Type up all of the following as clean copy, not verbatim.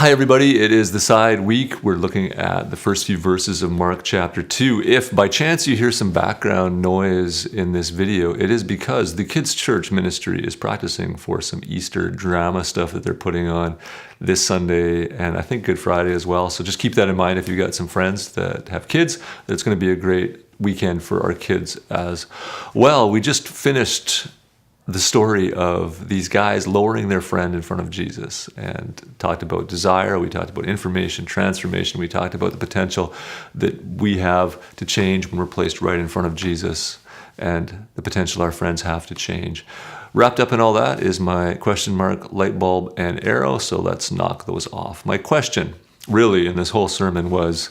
Hi everybody, it is the side week. We're looking at the first few verses of Mark chapter 2. If by chance you hear some background noise in this video, it is because the kids' church ministry is practicing for some Easter drama stuff that they're putting on this Sunday and I think Good Friday as well. So just keep that in mind if you've got some friends that have kids, that it's going to be a great weekend for our kids as well. We just finished the story of these guys lowering their friend in front of Jesus and talked about desire, we talked about information, transformation, we talked about the potential that we have to change when we're placed right in front of Jesus and the potential our friends have to change. Wrapped up in all that is my question mark, light bulb, and arrow, so let's knock those off. My question really in this whole sermon was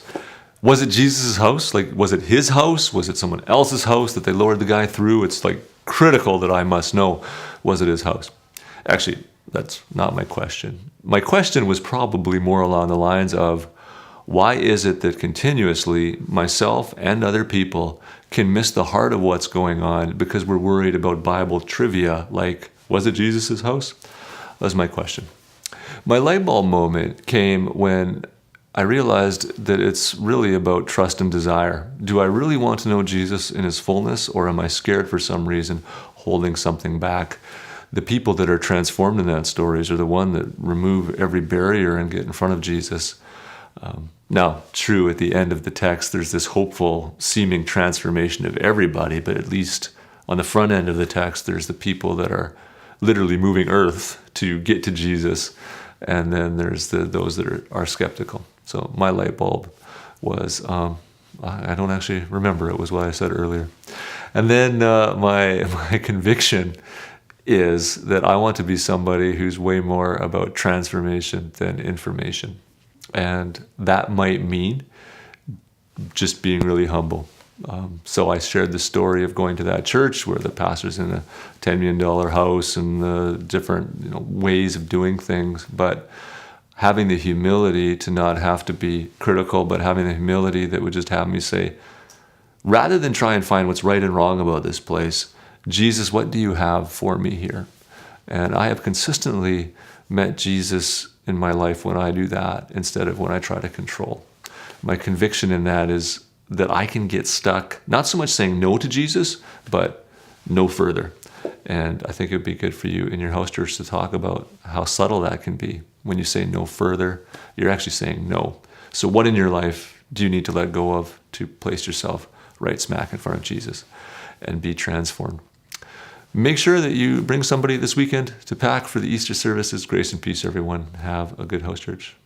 it Jesus' house? Like, was it his house? Was it someone else's house that they lowered the guy through? It's like critical that I must know, was it his house? Actually, that's not my question. My question was probably more along the lines of, why is it that continuously myself and other people can miss the heart of what's going on because we're worried about Bible trivia like, was it Jesus' house? That's my question. My light bulb moment came when I realized that it's really about trust and desire. Do I really want to know Jesus in his fullness, or am I scared for some reason, holding something back? The people that are transformed in that stories are the one that remove every barrier and get in front of Jesus. Now, true, at the end of the text, there's this hopeful seeming transformation of everybody, but at least on the front end of the text, there's the people that are literally moving earth to get to Jesus. And then there's those that are skeptical. So my light bulb was, I don't actually remember, it was what I said earlier. And then my conviction is that I want to be somebody who's way more about transformation than information. And that might mean just being really humble. So I shared the story of going to that church where the pastor's in a $10 million house and the different ways of doing things, but having the humility to not have to be critical, but having the humility that would just have me say, rather than try and find what's right and wrong about this place, Jesus, what do you have for me here? And I have consistently met Jesus in my life when I do that instead of when I try to control. My conviction in that is that I can get stuck, not so much saying no to Jesus, but no further. And I think it would be good for you in your house church to talk about how subtle that can be. When you say no further, you're actually saying no. So what in your life do you need to let go of to place yourself right smack in front of Jesus and be transformed? Make sure that you bring somebody this weekend to pack for the Easter services. Grace and peace, everyone. Have a good house church.